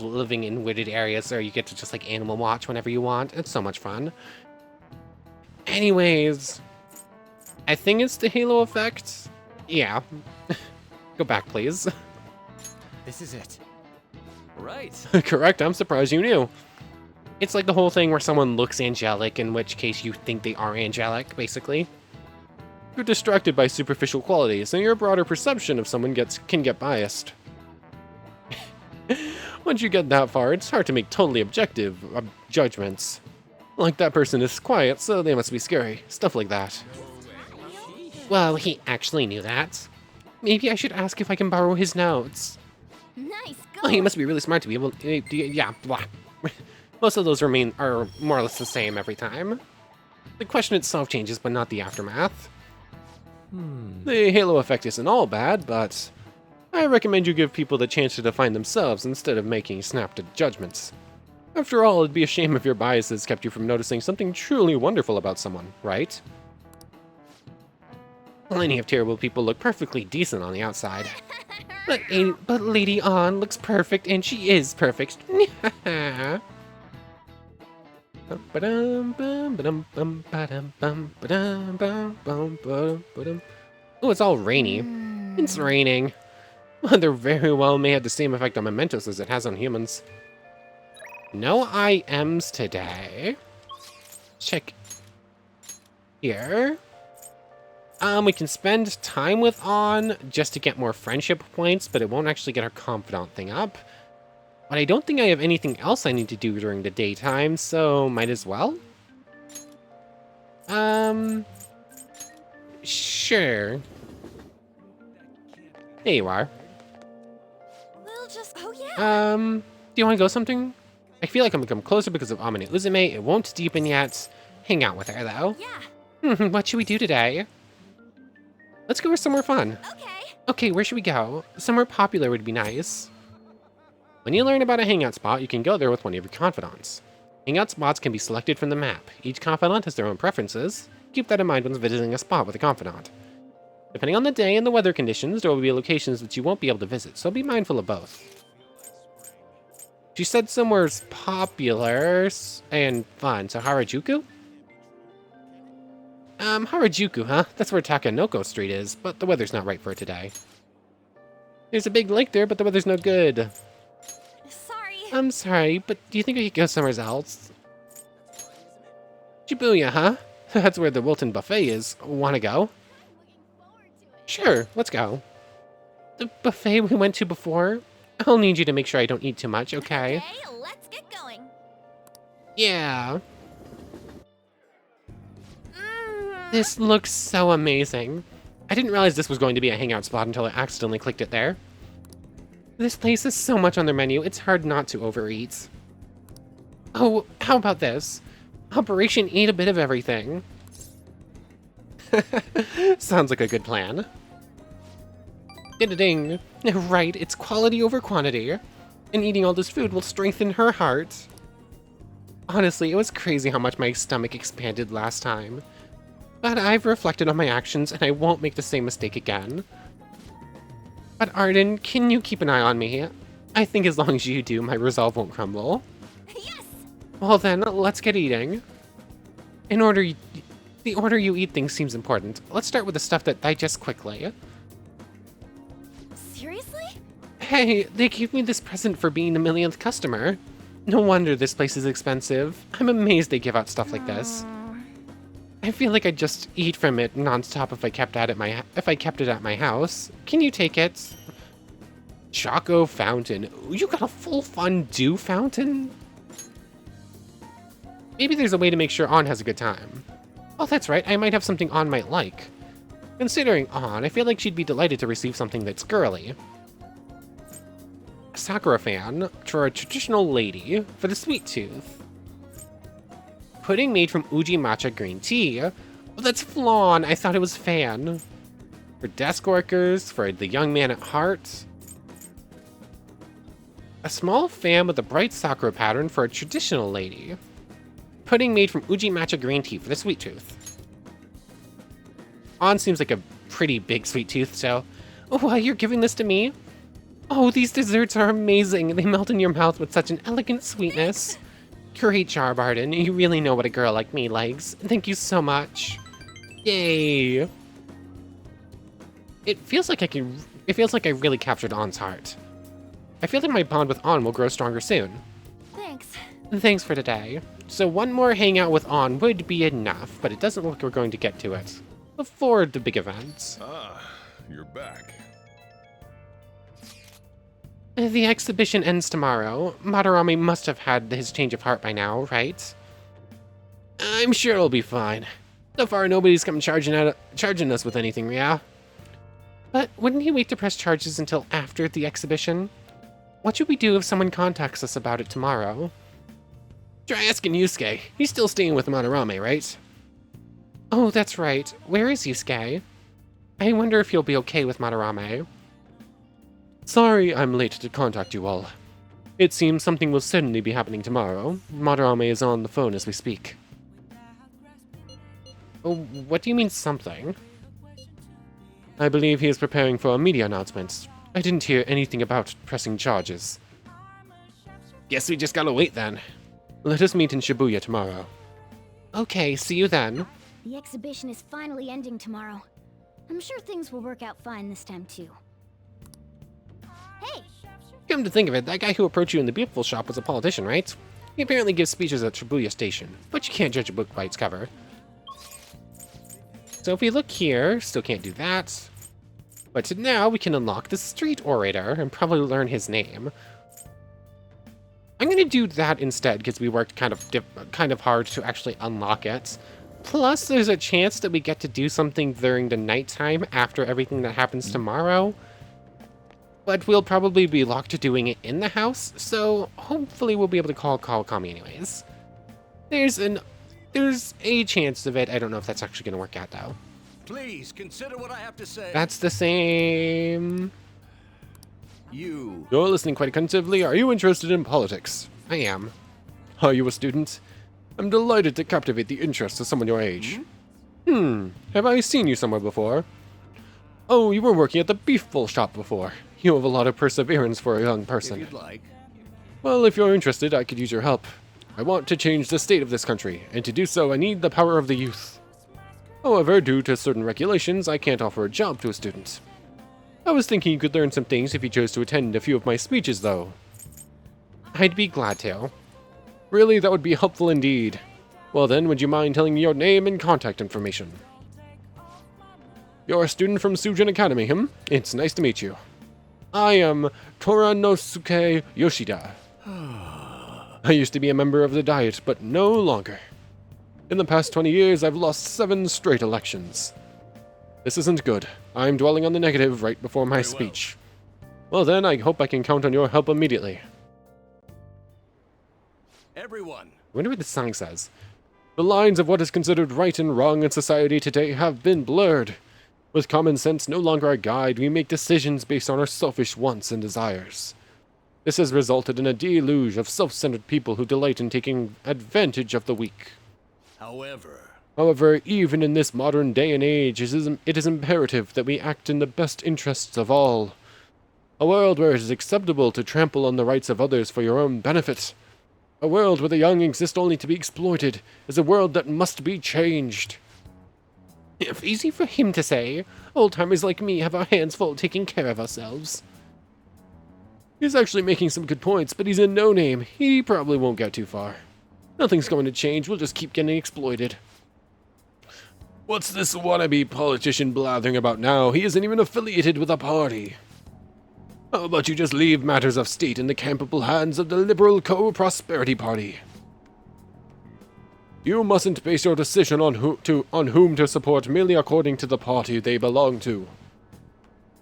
living in wooded areas where you get to just like animal watch whenever you want. It's so much fun. Anyways, I think it's the Halo effect. Yeah. Go back, please. This is it. Right. Correct, I'm surprised you knew. It's like the whole thing where someone looks angelic, in which case you think they are angelic, basically. You're distracted by superficial qualities, and your broader perception of someone can get biased. Once you get that far, it's hard to make totally objective judgments. Like, that person is quiet, so they must be scary. Stuff like that. Well, he actually knew that. Maybe I should ask if I can borrow his notes. Nice, go. Well, he must be really smart to be able to, yeah, blah. Most of those are more or less the same every time. The question itself changes, but not the aftermath. The Halo effect isn't all bad, but I recommend you give people the chance to define themselves instead of making snap judgments. After all, it'd be a shame if your biases kept you from noticing something truly wonderful about someone, right? Plenty of terrible people look perfectly decent on the outside. But Lady An looks perfect, and she is perfect. Oh, it's all rainy. It's raining. Weather very well may have the same effect on mementos as it has on humans. No IMs today. Check here. We can spend time with An just to get more friendship points, but it won't actually get our confidant thing up. But I don't think I have anything else I need to do during the daytime, so might as well. Sure. There you are. We'll just... Oh, yeah. Do you want to go something? I feel like I'm become closer because of Amane Uzume. It won't deepen yet. Hang out with her, though. Yeah. What should we do today? Let's go somewhere fun. Okay. Okay, where should we go? Somewhere popular would be nice. When you learn about a hangout spot, you can go there with one of your confidants. Hangout spots can be selected from the map. Each confidant has their own preferences. Keep that in mind when visiting a spot with a confidant. Depending on the day and the weather conditions, there will be locations that you won't be able to visit, so be mindful of both. She said somewhere's popular and fun, so Harajuku? Harajuku, huh? That's where Takanoko Street is, but the weather's not right for it today. There's a big lake there, but the weather's no good. Sorry. I'm sorry, but do you think we could go somewhere else? Shibuya, huh? That's where the Wilton Buffet is. Wanna go? Sure, let's go. The buffet we went to before? I'll need you to make sure I don't eat too much, okay? Okay, let's get going. Yeah. This looks so amazing. I didn't realize this was going to be a hangout spot until I accidentally clicked it there. This place has so much on their menu, it's hard not to overeat. Oh, how about this? Operation Eat a Bit of Everything. Sounds like a good plan. Ding-a-ding. Right, it's quality over quantity. And eating all this food will strengthen her heart. Honestly, it was crazy how much my stomach expanded last time. But I've reflected on my actions, and I won't make the same mistake again. But Arden, can you keep an eye on me? I think as long as you do, my resolve won't crumble. Yes! Well then, let's get eating. The order you eat things seems important. Let's start with the stuff that digests quickly. Seriously? Hey, they gave me this present for being the millionth customer. No wonder this place is expensive. I'm amazed they give out stuff like this. I feel like I'd just eat from it non-stop if I kept it at my house. Can you take it? Choco fountain. You got a full fondue fountain? Maybe there's a way to make sure An has a good time. Oh, that's right, I might have something On might like. Considering On, I feel like she'd be delighted to receive something that's girly. A Sakura fan for a traditional lady for the sweet tooth. Pudding made from uji matcha green tea. Oh, that's flan, I thought it was fan. For desk workers, for the young man at heart. A small fan with a bright Sakura pattern for a traditional lady. Pudding made from uji matcha green tea for the sweet tooth. On seems like a pretty big sweet tooth, so... Oh, wow, you're giving this to me? Oh, these desserts are amazing. They melt in your mouth with such an elegant sweetness. Great job, Arden. You really know what a girl like me likes. Thank you so much. Yay. It feels like I really captured On's heart. I feel like my bond with On will grow stronger soon. Thanks. Thanks for today. So one more hangout with On would be enough, but it doesn't look like we're going to get to it before the big events. Ah, you're back. The exhibition ends tomorrow. Madarame must have had his change of heart by now, right? I'm sure it'll be fine. So far, nobody's come charging us with anything, yeah? But wouldn't he wait to press charges until after the exhibition? What should we do if someone contacts us about it tomorrow? Try asking Yusuke. He's still staying with Madarame, right? Oh, that's right. Where is Yusuke? I wonder if he'll be okay with Madarame. Sorry I'm late to contact you all. It seems something will certainly be happening tomorrow. Madarame is on the phone as we speak. Oh, what do you mean something? I believe he is preparing for a media announcement. I didn't hear anything about pressing charges. Guess we just gotta wait then. Let us meet in Shibuya tomorrow. Okay, see you then. The exhibition is finally ending tomorrow. I'm sure things will work out fine this time too. Hey! Come to think of it, that guy who approached you in the beautiful shop was a politician, right? He apparently gives speeches at Shibuya Station, but you can't judge a book by its cover. So if we look here, still can't do that. But now we can unlock the street orator and probably learn his name. I'm gonna do that instead because we worked kind of hard to actually unlock it. Plus, there's a chance that we get to do something during the nighttime after everything that happens tomorrow. But we'll probably be locked to doing it in the house, so hopefully we'll be able to call Kawakami anyways. There's a chance of it. I don't know if that's actually gonna work out though. Please consider what I have to say. That's the same. You. You're listening quite attentively. Are you interested in politics? I am. Are you a student? I'm delighted to captivate the interest of someone your age. Have I seen you somewhere before? Oh, you were working at the beef bowl shop before. You have a lot of perseverance for a young If person. you'd like. Well, if you're interested, I could use your help. I want to change the state of this country, and to do so, I need the power of the youth. However, due to certain regulations, I can't offer a job to a student. I was thinking you could learn some things if you chose to attend a few of my speeches, though. I'd be glad to. Really, that would be helpful indeed. Well then, would you mind telling me your name and contact information? You're a student from Sujin Academy, It's nice to meet you. I am Toranosuke Yoshida. I used to be a member of the Diet, but no longer. In the past 20 years, I've lost 7 straight elections. This isn't good. I'm dwelling on the negative right before my speech. Well then, I hope I can count on your help immediately. Everyone. I wonder what this song says. The lines of what is considered right and wrong in society today have been blurred. With common sense no longer our guide, we make decisions based on our selfish wants and desires. This has resulted in a deluge of self-centered people who delight in taking advantage of the weak. However, even in this modern day and age, it is imperative that we act in the best interests of all. A world where it is acceptable to trample on the rights of others for your own benefit. A world where the young exist only to be exploited is a world that must be changed. If easy for him to say, old-timers like me have our hands full taking care of ourselves. He's actually making some good points, but he's a no-name. He probably won't get too far. Nothing's going to change, we'll just keep getting exploited. What's this wannabe politician blathering about now? He isn't even affiliated with a party. How about you just leave matters of state in the capable hands of the Liberal Co-Prosperity Party? You mustn't base your decision on whom to support merely according to the party they belong to.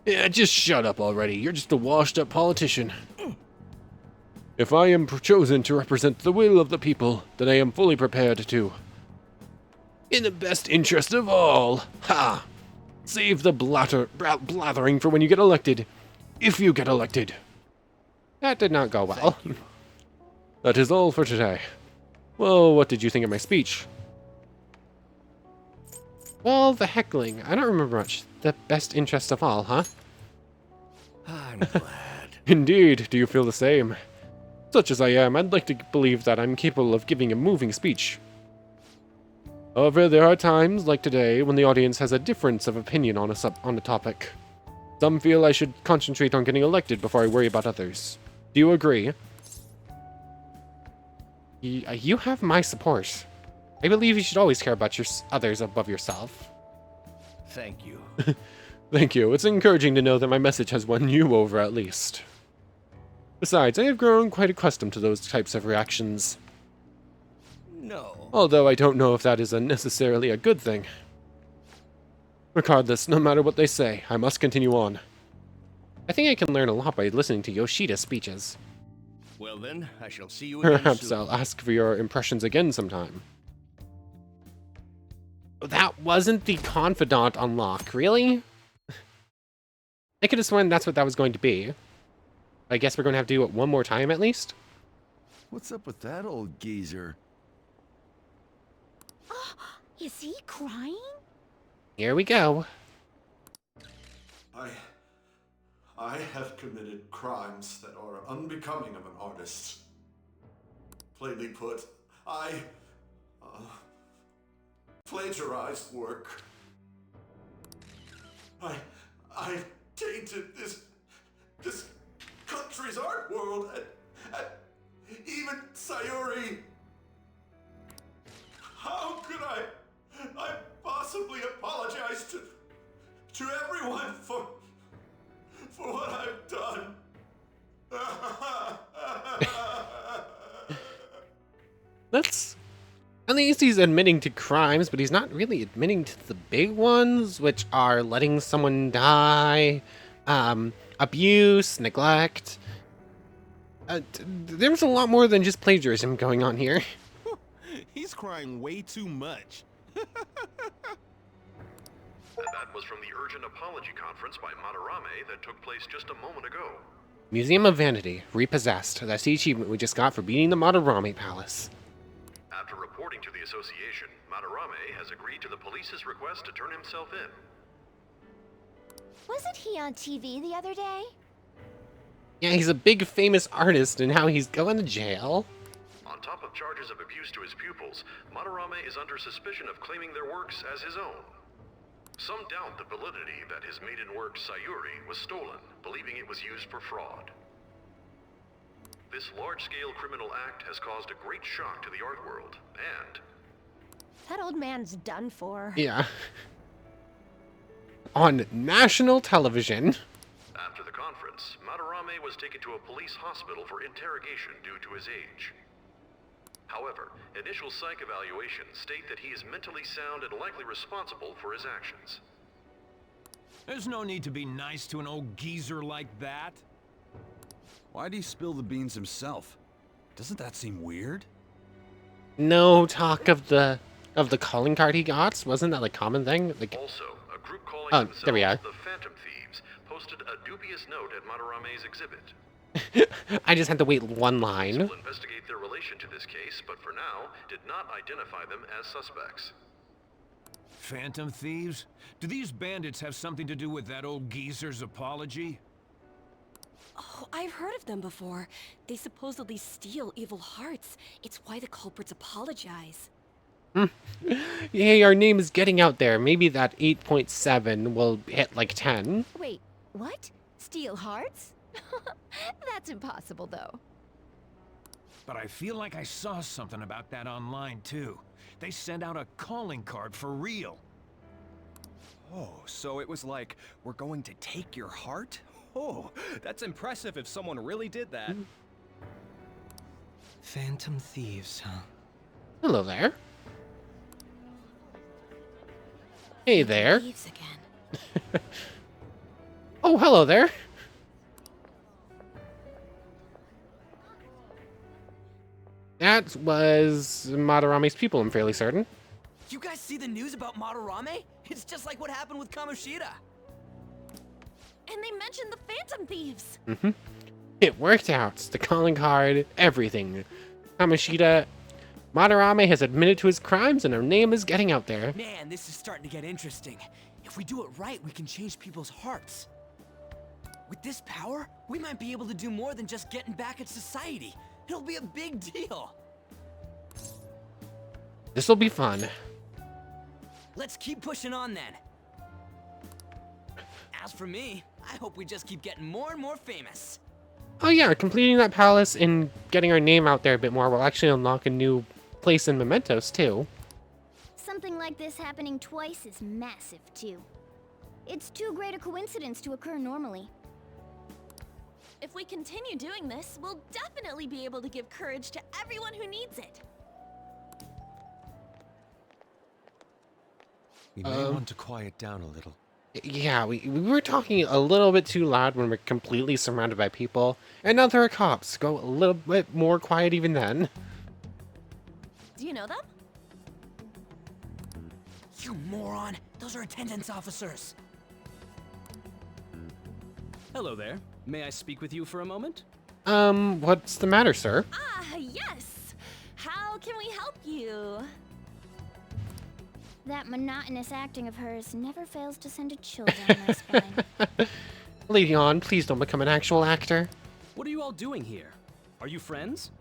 Yeah, just shut up already. You're just a washed-up politician. If I am chosen to represent the will of the people, then I am fully prepared to. In the best interest of all. Ha! Save the blathering for when you get elected. If you get elected. That did not go well. That is all for today. Well, what did you think of my speech? Well, the heckling. I don't remember much. The best interest of all, huh? I'm glad. Indeed, do you feel the same? Such as I am, I'd like to believe that I'm capable of giving a moving speech. However, there are times, like today, when the audience has a difference of opinion on a topic. Some feel I should concentrate on getting elected before I worry about others. Do you agree? You have my support. I believe you should always care about others above yourself. Thank you. Thank you. It's encouraging to know that my message has won you over at least. Besides, I have grown quite accustomed to those types of reactions. No. Although I don't know if that is necessarily a good thing. Regardless, no matter what they say, I must continue on. I think I can learn a lot by listening to Yoshida's speeches. Well then, I shall see you again Perhaps soon. I'll ask for your impressions again sometime. That wasn't the confidant unlock, really? I could have sworn that's what that was going to be. I guess we're going to have to do it one more time at least. What's up with that old geezer? Is he crying? Here we go. I have committed crimes that are unbecoming of an artist. Plainly put, I plagiarized work. I tainted this country's art world and even Sayuri. How could I possibly apologize to everyone for what I've done? That's... At least he's admitting to crimes, but he's not really admitting to the big ones, which are letting someone die, abuse, neglect. There's a lot more than just plagiarism going on here. He's crying way too much. And that was from the urgent apology conference by Madarame that took place just a moment ago. Museum of Vanity, repossessed. That's the achievement we just got for beating the Madarame Palace. After reporting to the association, Madarame has agreed to the police's request to turn himself in. Wasn't he on TV the other day? Yeah, he's a big famous artist, and how he's going to jail. On top of charges of abuse to his pupils, Madarame is under suspicion of claiming their works as his own. Some doubt the validity that his maiden work, Sayuri, was stolen, believing it was used for fraud. This large-scale criminal act has caused a great shock to the art world, and... That old man's done for. Yeah. On national television. After the conference, Madarame was taken to a police hospital for interrogation due to his age. However, initial psych evaluations state that he is mentally sound and likely responsible for his actions. There's no need to be nice to an old geezer like that. Why'd he spill the beans himself? Doesn't that seem weird? No talk of the calling card he got. Wasn't that a common thing? Like, Also, a group calling themselves there we are. the Phantom Thieves posted a dubious note at Madarame's exhibit. I just had to wait one line. We'll investigate their relation to this case, but for now, did not identify them as suspects. Phantom Thieves? Do these bandits have something to do with that old geezer's apology? Oh, I've heard of them before. They supposedly steal evil hearts. It's why the culprits apologize. Yay, our name is getting out there. Maybe that 8.7 will hit like 10. Wait, what? Steal hearts? That's impossible, though. But I feel like I saw something about that online, too. They sent out a calling card for real. Oh, so it was like, we're going to take your heart? Oh, that's impressive if someone really did that. Phantom Thieves, huh? Hello there. Hey there. Thieves again. Oh, hello there. That was Madarame's people, I'm fairly certain. You guys see the news about Madarame? It's just like what happened with Kamoshida. And they mentioned the Phantom Thieves. Mm-hmm. It worked out. The calling card, everything. Kamoshida, Madarame has admitted to his crimes and her name is getting out there. Man, this is starting to get interesting. If we do it right, we can change people's hearts. With this power, we might be able to do more than just getting back at society. It'll be a big deal. This'll be fun. Let's keep pushing on then. As for me, I hope we just keep getting more and more famous. Oh yeah, completing that palace and getting our name out there a bit more will actually unlock a new place in Mementos too. Something like this happening twice is massive, too. It's too great a coincidence to occur normally. If we continue doing this, we'll definitely be able to give courage to everyone who needs it. We may want to quiet down a little. Yeah, we were talking a little bit too loud when we're completely surrounded by people. And now there are cops. Go a little bit more quiet even then. Do you know them? You moron! Those are attendance officers. Hello there. May I speak with you for a moment? What's the matter, sir? Ah, yes. How can we help you? That monotonous acting of hers never fails to send a chill down my spine. Lady On, please don't become an actual actor. What are you all doing here? Are you friends?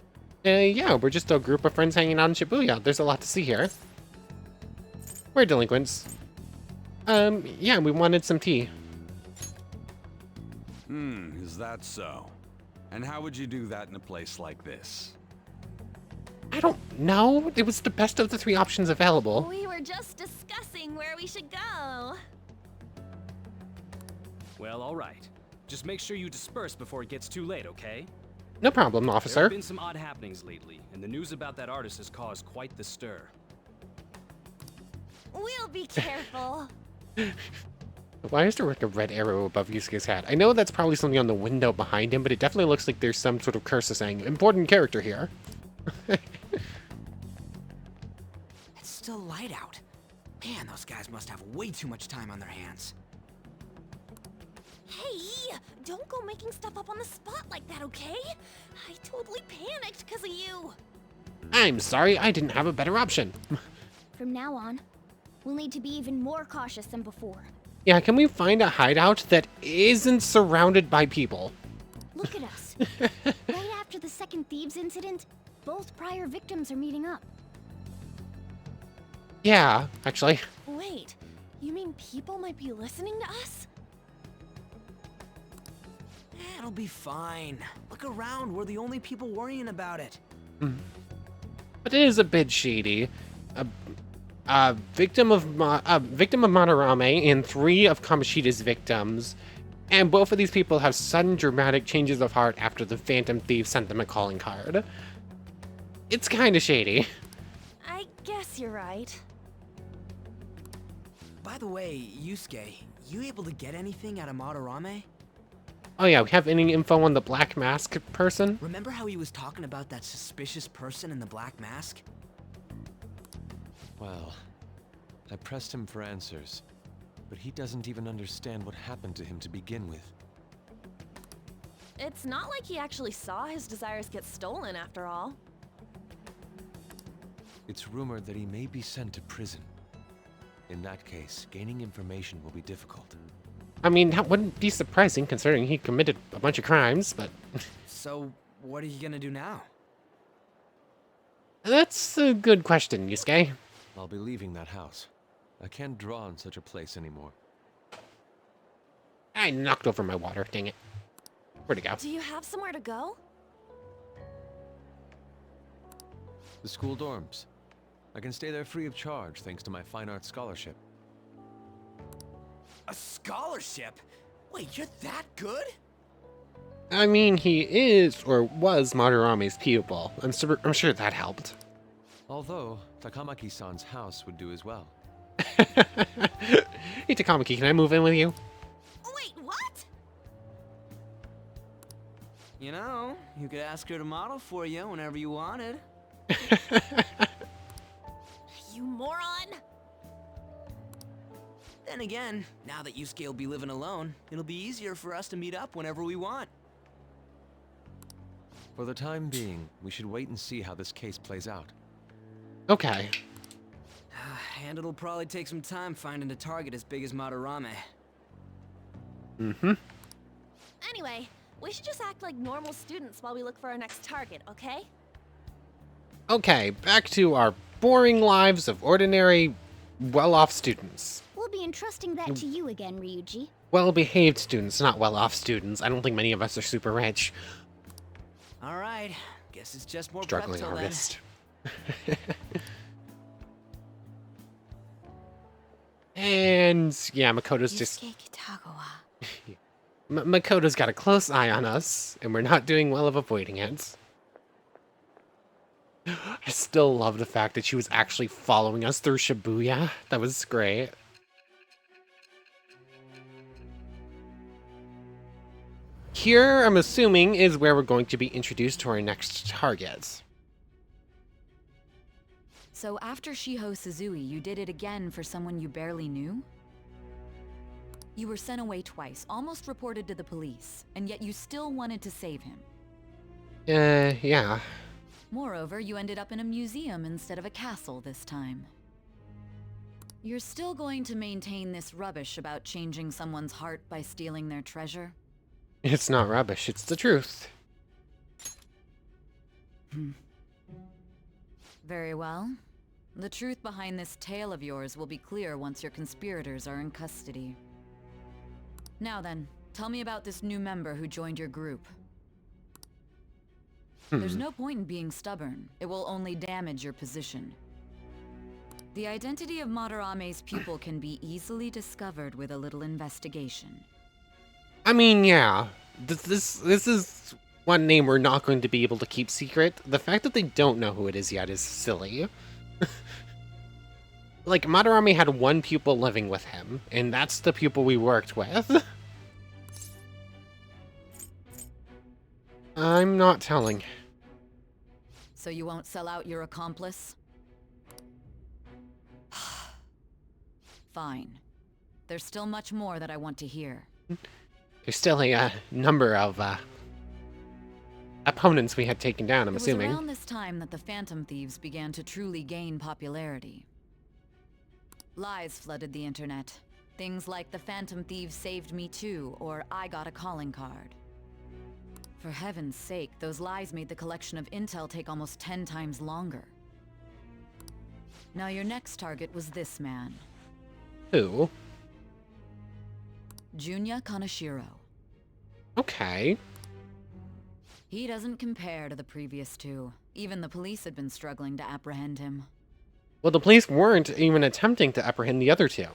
Yeah, we're just a group of friends hanging out in Shibuya. There's a lot to see here. We're delinquents. Yeah, we wanted some tea. Is that so? And how would you do that in a place like this? I don't know. It was the best of the three options available. We were just discussing where we should go. Well, all right. Just make sure you disperse before it gets too late, okay? No problem, There officer. have been some odd happenings lately, and the news about that artist has caused quite the stir. We'll be careful. Why is there like a red arrow above Yusuke's head? I know that's probably something on the window behind him, but it definitely looks like there's some sort of cursor saying, important character here. It's still light out. Man, those guys must have way too much time on their hands. Hey, don't go making stuff up on the spot like that, okay? I totally panicked because of you. I'm sorry, I didn't have a better option. From now on, we'll need to be even more cautious than before. Yeah, can we find a hideout that isn't surrounded by people? Look at us. Right after the second Thieves incident, both prior victims are meeting up. Yeah, actually. Wait, you mean people might be listening to us? It'll be fine. Look around, we're the only people worrying about it. But it is a bit shady. A victim of Madarame and 3 of Kamoshida's victims, and both of these people have sudden dramatic changes of heart after the Phantom Thief sent them a calling card. It's kind of shady. I guess you're right. By the way, Yusuke, you able to get anything out of Madarame? Oh yeah, we have any info on the black mask person? Remember how he was talking about that suspicious person in the black mask? Well, I pressed him for answers, but he doesn't even understand what happened to him to begin with. It's not like he actually saw his desires get stolen after all. It's rumored that he may be sent to prison. In that case, gaining information will be difficult. I mean, that wouldn't be surprising considering he committed a bunch of crimes, but... So, what are you gonna do now? That's a good question, Yusuke. I'll be leaving that house. I can't draw in such a place anymore. I knocked over my water, dang it. Where'd it go? Do you have somewhere to go? The school dorms. I can stay there free of charge thanks to my fine arts scholarship. A scholarship? Wait, you're that good? I mean, he is, or was, Madarame's pupil. I'm sure that helped. Although, Takamaki-san's house would do as well. Hey, Takamaki, can I move in with you? Wait, what? You know, you could ask her to model for you whenever you wanted. You moron! Then again, now that Yusuke will be living alone, it'll be easier for us to meet up whenever we want. For the time being, we should wait and see how this case plays out. Okay. And it'll probably take some time finding a target as big as Madarame. Mm-hmm. Anyway, we should just act like normal students while we look for our next target, okay? Okay, back to our boring lives of ordinary, well-off students. We'll be entrusting that to you again, Ryuji. Well-behaved students, not well-off students. I don't think many of us are super rich. Alright, guess it's just more Struggling prep till then. artist. And yeah, Makoto's just... Makoto's got a close eye on us, and we're not doing well of avoiding it. I still love the fact that she was actually following us through Shibuya. That was great. Here, I'm assuming, is where we're going to be introduced to our next target. So after Shiho Suzui, you did it again for someone you barely knew? You were sent away twice, almost reported to the police, and yet you still wanted to save him. Yeah. Moreover, you ended up in a museum instead of a castle this time. You're still going to maintain this rubbish about changing someone's heart by stealing their treasure? It's not rubbish, it's the truth. Very well. The truth behind this tale of yours will be clear once your conspirators are in custody. Now then, tell me about this new member who joined your group. There's no point in being stubborn. It will only damage your position. The identity of Madarame's pupil can be easily discovered with a little investigation. I mean, yeah. This is one name we're not going to be able to keep secret. The fact that they don't know who it is yet is silly. Like, Madarame had one pupil living with him, and that's the pupil we worked with. I'm not telling. So you won't sell out your accomplice? Fine. There's still much more that I want to hear. There's still a number of opponents we had taken down, I'm assuming. It was around this time that the Phantom Thieves began to truly gain popularity. Lies flooded the internet. Things like the Phantom Thieves saved me too, or I got a calling card. For heaven's sake, those lies made the collection of intel take almost 10 times longer. Now your next target was this man. Who? Junya Kaneshiro. Okay. He doesn't compare to the previous two. Even the police had been struggling to apprehend him. Well, the police weren't even attempting to apprehend the other two.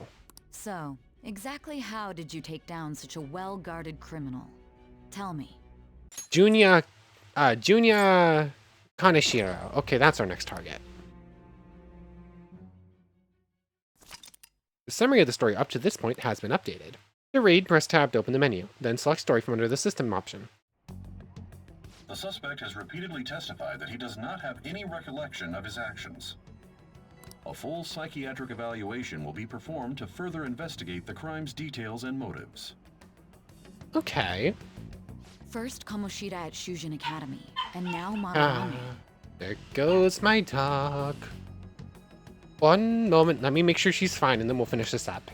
So, exactly how did you take down such a well-guarded criminal? Tell me. Junya Kaneshiro. Okay, that's our next target. The summary of the story up to this point has been updated. To read, press tab to open the menu, then select story from under the system option. The suspect has repeatedly testified that he does not have any recollection of his actions. A full psychiatric evaluation will be performed to further investigate the crime's details and motives. Okay. First Kamoshida at Shujin Academy, and now Madarame. There goes my dog. One moment, let me make sure she's fine, and then we'll finish this up.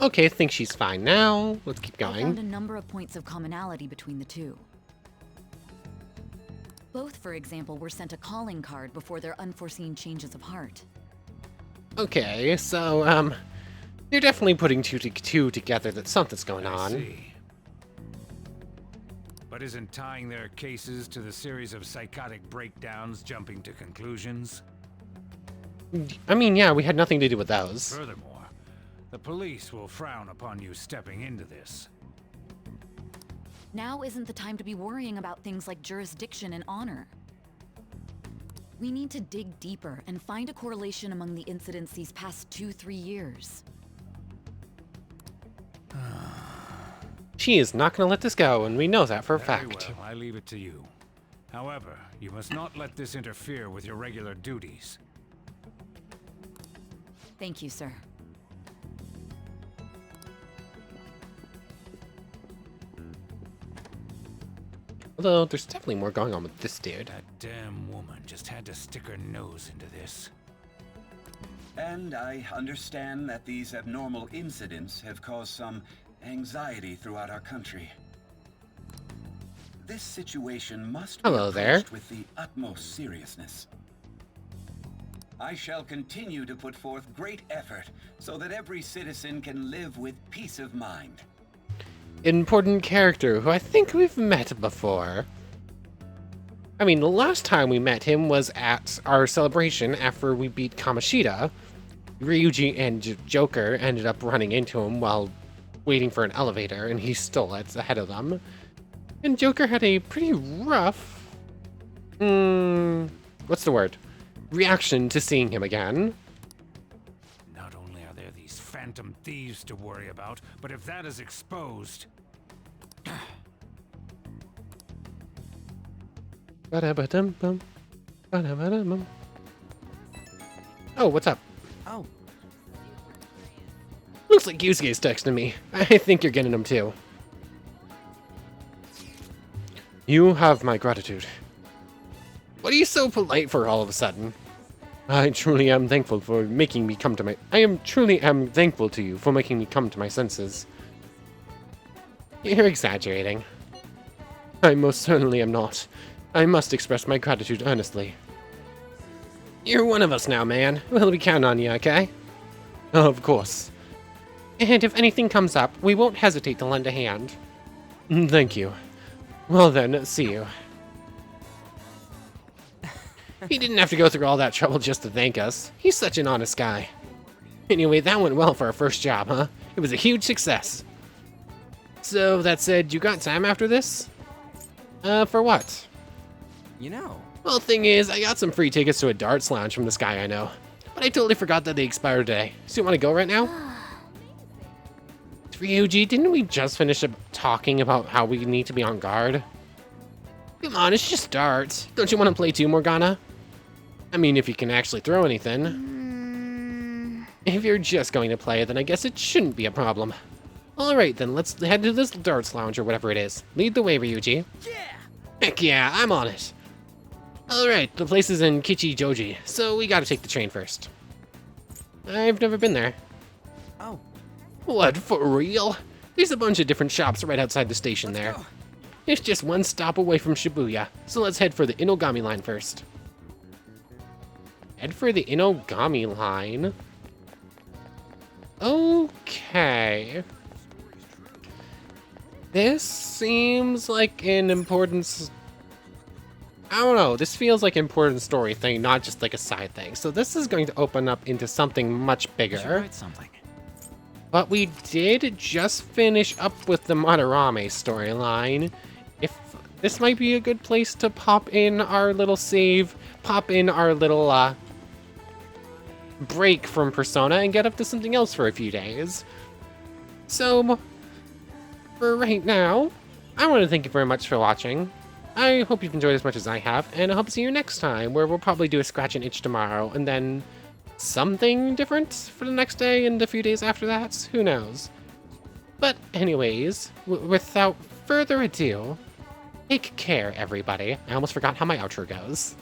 Okay, I think she's fine now. Let's keep going. I found a number of points of commonality between the two. Both, for example, were sent a calling card before their unforeseen changes of heart. Okay, so, they're definitely putting two together that something's going on. I see. But isn't tying their cases to the series of psychotic breakdowns jumping to conclusions? I mean, yeah, we had nothing to do with those. Furthermore, the police will frown upon you stepping into this. Now isn't the time to be worrying about things like jurisdiction and honor. We need to dig deeper and find a correlation among the incidents these past 2-3 years. She is not going to let this go, and we know that for a Very fact. well, I leave it to you. However, you must not let this interfere with your regular duties. Thank you, sir. Although, there's definitely more going on with this dude. That damn woman just had to stick her nose into this. And I understand that these abnormal incidents have caused some anxiety throughout our country. This situation must be Hello there. approached with the utmost seriousness. I shall continue to put forth great effort so that every citizen can live with peace of mind. Important character who I think we've met before. I mean, the last time we met him was at our celebration after we beat Kamoshida. Ryuji and Joker ended up running into him while waiting for an elevator, and he's still ahead of them. And Joker had a pretty rough... what's the word? Reaction to seeing him again. Not only are there these Phantom Thieves to worry about, but if that is exposed... Oh, what's up? Oh. Looks like Yusuke's texting me. I think you're getting him too. You have my gratitude. What are you so polite for all of a sudden? I truly am thankful for making me come to my... truly am thankful to you for making me come to my senses. You're exaggerating. I most certainly am not. I must express my gratitude earnestly. You're one of us now, man. We'll be counting on you, okay? Of course. And if anything comes up, we won't hesitate to lend a hand. Thank you. Well then, see you. He didn't have to go through all that trouble just to thank us. He's such an honest guy. Anyway, that went well for our first job, huh? It was a huge success. So, that said, you got time after this? For what? You know. Well, thing is, I got some free tickets to a darts lounge from this guy I know. But I totally forgot that they expired today. So you want to go right now? Ryuji, didn't we just finish up talking about how we need to be on guard? Come on, it's just darts. Don't you want to play too, Morgana? I mean, if you can actually throw anything. If you're just going to play, then I guess it shouldn't be a problem. Alright then, let's head to this darts lounge or whatever it is. Lead the way, Ryuji. Yeah! Heck yeah, I'm on it. Alright, the place is in Kichijoji, so we gotta take the train first. I've never been there. Oh. What, for real? There's a bunch of different shops right outside the station there. Go. It's just one stop away from Shibuya, so let's head for the Inogami line first. Head for the Inogami line? Okay. This seems like an important... I don't know, this feels like an important story thing, not just like a side thing. So this is going to open up into something much bigger. You should write something. But we did just finish up with the Madarame storyline. If this might be a good place to pop in our little save, pop in our little break from Persona and get up to something else for a few days. So, for right now, I want to thank you very much for watching. I hope you've enjoyed as much as I have, and I hope to see you next time, where we'll probably do a scratch and itch tomorrow, and then something different for the next day and a few days after that. Who knows? But anyways, without further ado, take care, everybody. I almost forgot how my outro goes.